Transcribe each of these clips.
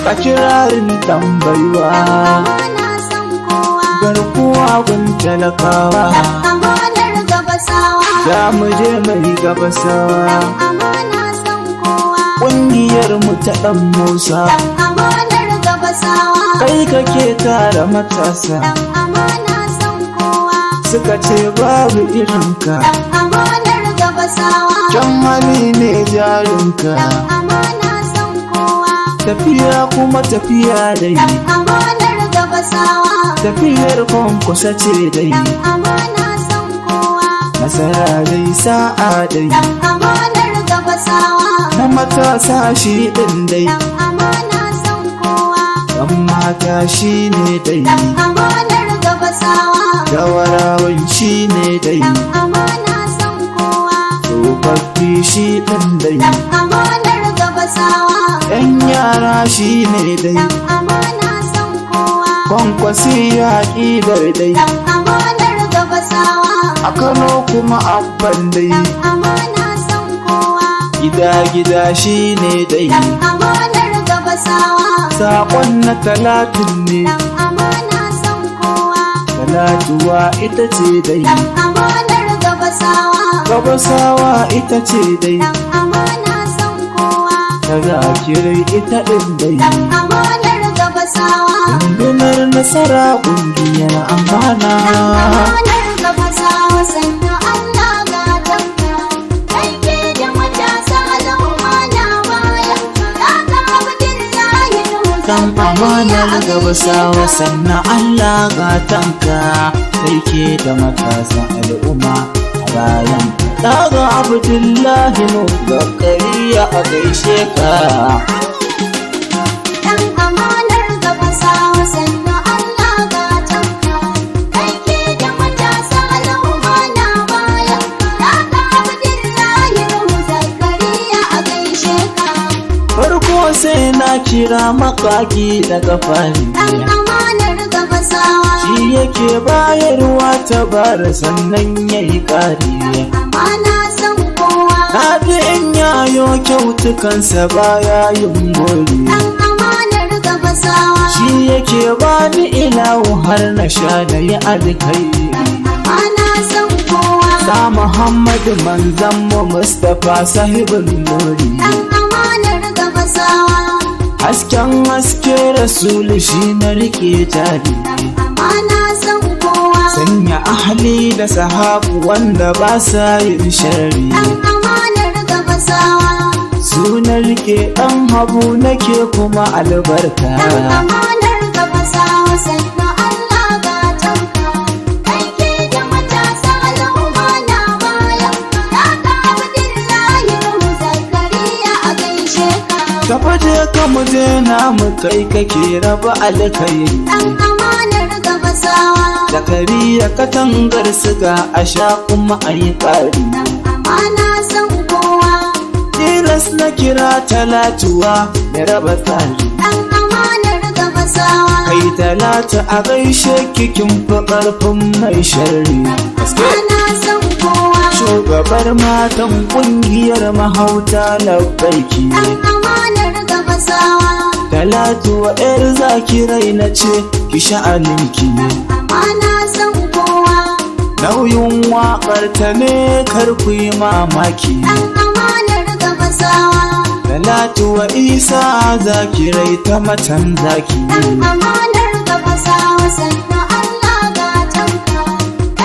ka kirarin tambaiwa amana san kowa garkuwa gun talakawa amanar gabasawa za mu je mai gabasawa amana san kowa ƙungiyar mu ta ɗan Musa amanar gabasawa kai kake tara matasa amana san kowa suka ce babu irinka amanar gabasawa can hali ne jarinka amana san kowa tafiya kuma tafiya dai amanar gabasawa tafiyar kwankwasa ce dai amana san kowa nasara dai sa'a dai amanar gabasawa na matasa shi ɗin dai amana san kowa ɗan mata shi ne dai amanar gabasawa gawarawan shi ne dai amana san kowa tsofaffi shi ɗin dai amanar gabasawa ‘yan yara shi ne dai amana san kowa kwankwasi yaƙi dai amanar gabasawa a Kano kuma abban dai amana san kowa gida shi ne dai amanar gabasawa saƙon na talatin ne amana san kowa talatuwa ita ce dai amanar gabasawa gabasawa ita ce dai amana san kowa ta zakirai ita ɗin dai amanar gabasawa rundunar nasara ƙungiyar amana amanar gabasawa sannan Allah ga tanka aike da matasa al'umma na bayan ka Abdullahi kan amanar gabasawa sannan Allah gatanka kai ke da matasa al'umma a bayan daga Abdullahi mu zakariya a gaishe ka dan amanar gabasawa sannan Allah ga tanka aike da matasa al'umma na bayan ka Abdullahi Zakariya a gaishe ka farko sai na kira makaki daga fari dan amanar gabasawa shi yake bayarwa ta bara sannan yayi ƙari amana san kowa na bi in yayo kyautukansa baya yin gori dan amanar gabasawa shi yake bani ilahu har na sha da yi alkai amana san kowa sa Muhammadu manzan mu Mustapha sahibin nuri dan amanar gabasawa hasken haske rasulu shi na rike jari amana san kowa sanya ahli da sahabu wanda ba sa yin shari dan amanar gabasawa suna rike ɗan habu nake kuma albarka dan amanar gabasawa sannan Allah ga tanka aike da matasa al'umma na bayan ka Abdullahi Zakariya a gaishe ka tafi je ka muje na mu kai kake raba alkhairi dan amanar gabasawa zakariya katangar siga a sha kuma a yi ƙari amana san kowa tilas na kira talatuwa da raba tsari dan amanar gabasawa kai talatu a gaishe kikin fi ƙarfin mai sharri amana san kowa shugabar matan ƙungiyar mahauta labbaiki dan amanar gabasawa talatuwa yar zakirai na ce ki sha'aninki amana san kowa nauyin waƙar ta ne kar ku yi mamaki dan amanar gabasawa talatuwa isa zakirai ta matan zaki dan amanar gabasawa sannan Allah ga tanka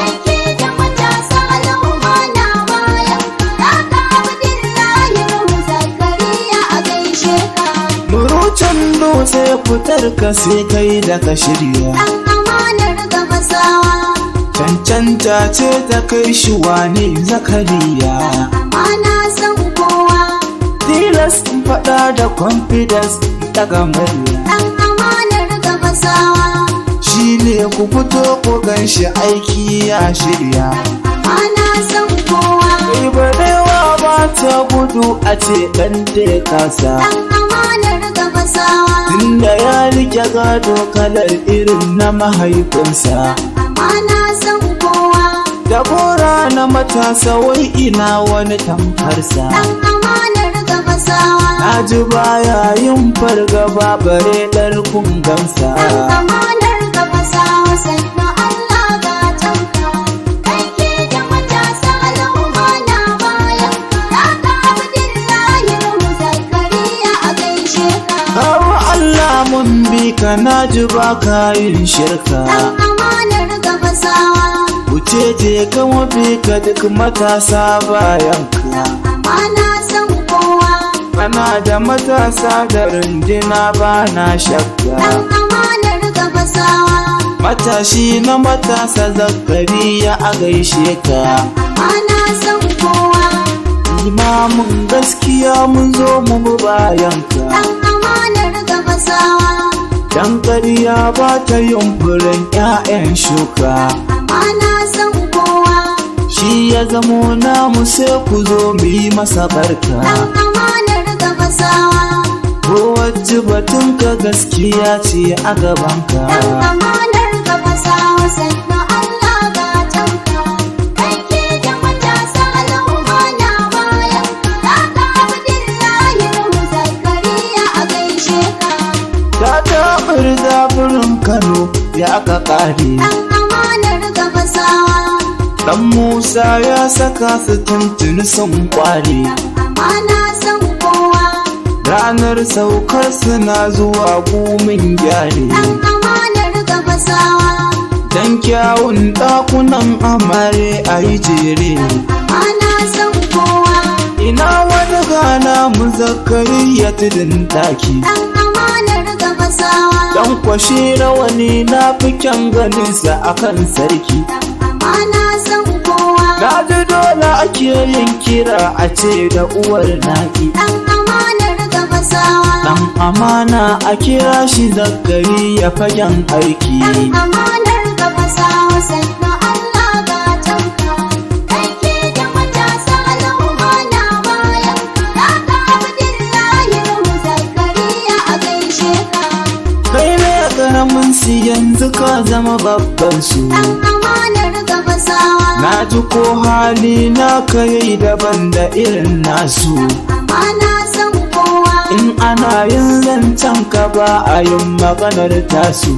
aike da matasa al'umma na bayan ka Abdullahi Zakariya a gaishe ka murucin dutse fitar ka sai kai da ka shirya dan amanar gabasawa cancanta ce ta kai shi wane zakariya amana san kowa tilas in faɗa da confidence daga murya dan amanar gabasawa shi ne ku fito ku gan shi aiki ya shirya amana san kowa kai barewa ba ta gudu a ce ɗan da ya kasa dan amanar gabasawa tunda ya rike gado kalar irin na mahaifinsa amana san kowa Jagora na matasa wai ina wani tamkarsa dan amanar gabasawa na ji baya yin fargaba bare ɗarkun gansa. amanar gabasawa sannu Allah gatanka. Kai ke da matasa al'umma na bayan ka. Kaka Abdullahi Nuhu Zakariya a gaishe ka. Hawa Allah mun bi ka na ji ba ka yin shirka. Amanar gabasawa. Wuce je ka mafi ka duk matasa bayan ka. Amana san kowa. Kana da matasa da rundina ba na shakka. Amanar gabasawa. Matashi na matasa Zakariya a gaishe ka. Amana san kowa. Imamun gaskiya mun zo mu bi bayan ka. Amanar gabasawa. Dan ƙarya ba ta yin furen 'ya'yan shuka. Amana san kowa. Shi ya zamo namu sai ku zo mu yi masa barka. Amanar gabasawa. Ko wacce batunka gaskiya ce a gabanka. Amanar gabasawa sannu Allah gatanka. Kai ke da matasa al'umma na bayan ka. Kaka Abdullahi Nuhu Zakariya a gaishe ka. Ta taɓar zaburin Kano ya aka ƙare. Amanar gabasawa. Dan Musa ya saka su tuntuni sun ƙware. Amana san kowa. Ranar saukar suna zuwa gumin gyare. Amanar gabasawa. Dan kyawun ɗakunan amare a yi jere. Amana san kowa. Ina wani gana mu Zakariya tudun ɗaki. Amanar gabasawa. Dan kwashe rawani na fi kyan ganinsa akan sarki. Amana san kowa. Na ji dole ake yin kira a ce da uwar naki. Amanar gabasawa. Dan amana a kira shi Zakariya fagen aiki. Amanar gabasawa sannu Allah gatanka. Kai ke da matasa al'umma na bayan ka. Kaka Abdullahi Nuhu Zakariya a gaishe ka. Kai ne karamin su yanzu ka zama babban su. Amanar gabasawa. Na ji ko hali na kai daban da irin nasu. Amana san kowa. In ana yin zancen ka ba a yin maganar tasu.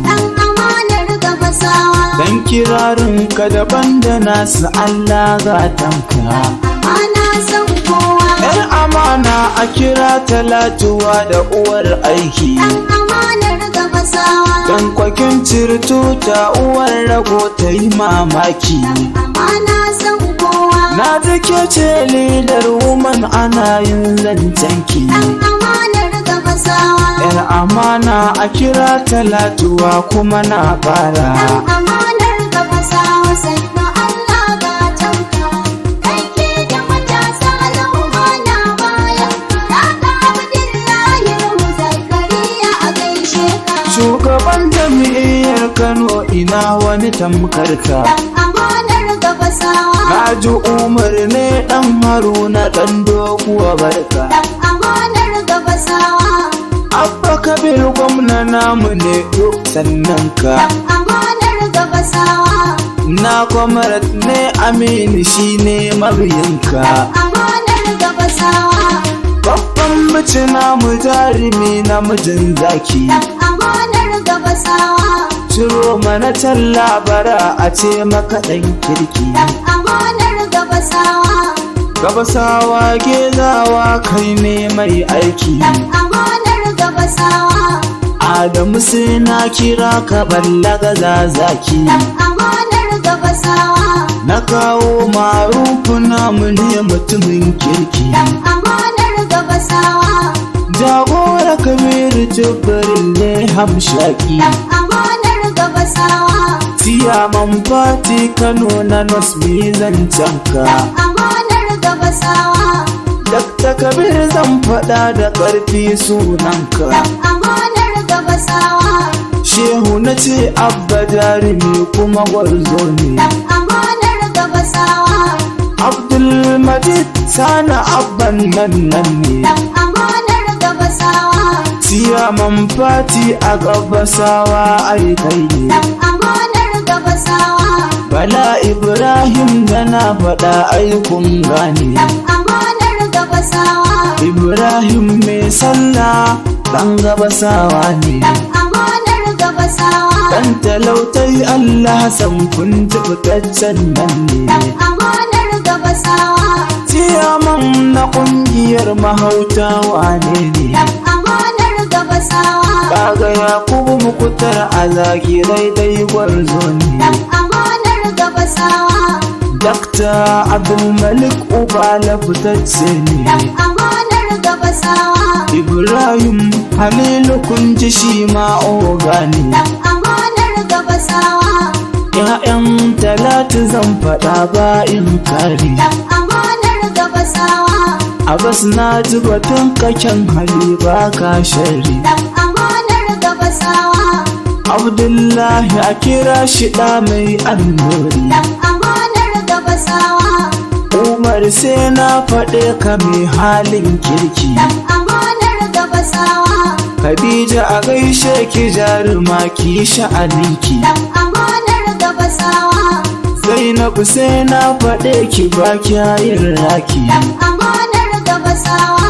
Amanar gabasawa. Dan kirarin ka daban da nasu Allah gatanka. Amana san kowa. Yar amana a kira Talatuwa da uwar aiki. Amanar gabasawa. Dan kwakin cirto ta uwar rago ta yi mamaki. Amana san kowa. Na take ce lidar woman ana yin zancenki. Amanar gabasawa. Yar amana a kira Talatuwa kuma na fara. Amanar gabasawa sannu Allah gatanka. Kai ke da matasa al'umma na bayan ka. Kaka Abdullahi Nuhu Zakariya a gaishe ka. Shugaban jami'ar Kano ina wani tamkarka. Amanar gabasawa. Na ji Umar ne ɗan Haruna ɗan doguwa barka. Amanar gabasawa. Abba Kabir gwamna namu ne duk sannan ka. Amanar gabasawa. Na kwamarat ne Aminu shi ne mabiyinka. Amanar gabasawa. Babban mace namu jarumi namijin zaki. Amanar gabasawa. Ciro mana labara a ce maka ɗan kirki. Amanar gabasawa. Gabasawa gezawa kai ne mai aiki. Amanar gabasawa. Adamu sai na kira ka ballaga zazaki. Amanar gabasawa. Na kawo marufu namu ne mutumin kirki. Amanar gabasawa. Jagora Kabiru Jibril ne hamshaki. Amanar gabasawa. Siyaman Fati Kano na Nasmi zancenka. Amanar gabasawa. Dakta Kabir zan faɗa da ƙarfi sunanka. Amanar gabasawa. Shehu na ce Abba jarumi kuma gwarzo ne. Amanar gabasawa. Abdulmajid Sana Abban nan ne. Amanar gabasawa. Siyaman Fati a gabasawa ai kai ne. Amanar gabasawa. Bala Ibrahim da na faɗa aikun gane. Amanar gabasawa. Ibrahim mai sallah ɗan gabasawa ne, dan amanar gabasawa, ɗan talautai Allah san kun ji fitaccen nan ne. dan amanar gabasawa, Ciyaman na ƙungiyar mahauta wane ne, dan amanar gabasawa, kaga Yakubu Mukutar a zagirai dai gwarzo ne. dan amanar gabasawa, Dakta Abdulmalik Ubala fitacce ne, dan amanar gabasawa, Ibrahim Halilu kun ji shi ma oga ne. dan amanar gabasawa, ‘Ya'yan Talatu zan faɗa ba in kare, dan amanar gabasawa, Abbas na ji batun kaken hali ba ka shari. dan amanar gabasawa, Abdullahi a kira shi ɗa mai annuri, dan amanar gabasawa, Umar sai na faɗe ka mai halin kirki. dan amanar gabasawa, Khadija a gaishe ki jaruma ki sha'aninki, dan amanar gabasawa, Zainabu sai na faɗe ki ba kyayin raki. dan amanar gabasawa,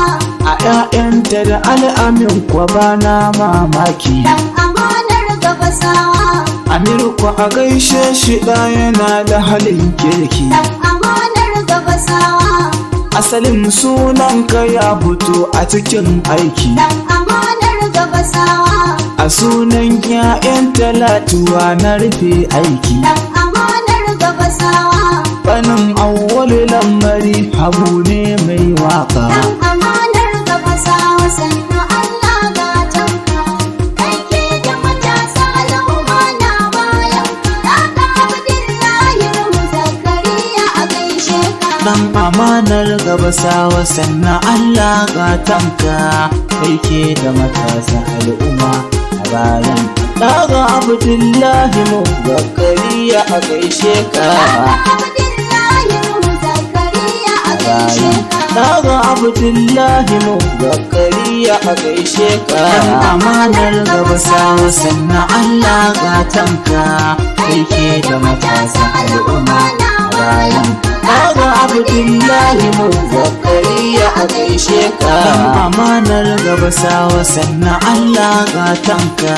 A ‘ya'yanta da al'amin kwa ba na mamaki, dan amanar gabasawa, Amiru kwa a gaishe shi ɗa yana da halin kirki. dan amanar gabasawa, Asalin sunanka ya fito a cikin aiki, dan amanar gabasawa, a sunan ‘ya'yan Talatuwa na rufe aiki. dan amanar gabasawa, Banin awwalu lamari habu ne mai waka, dan amanar gabasawa, sannu Allah gatanka, kai ke da matasa al'umma na bayan ka, ka Abdullahi Nuhu Zakariya a gaishe ka. dan amanar gabasawa sannan Allah gatanka, kai ke da matasa al'umma a bayan daga Abdullahi mu Zakariya a gaishe ka. Abdullahi Nuhu Zakariya a gaishe ka. Daga Abdullahi mu Zakariya a gaishe ka. Dan amanar gabasawa sannan Allah gatanka, kai ke da matasa al'umma a bayan daga Abdullahi mu Zakariya a gaishe ka. Dan amanar gabasawa sannan Allah gatanka,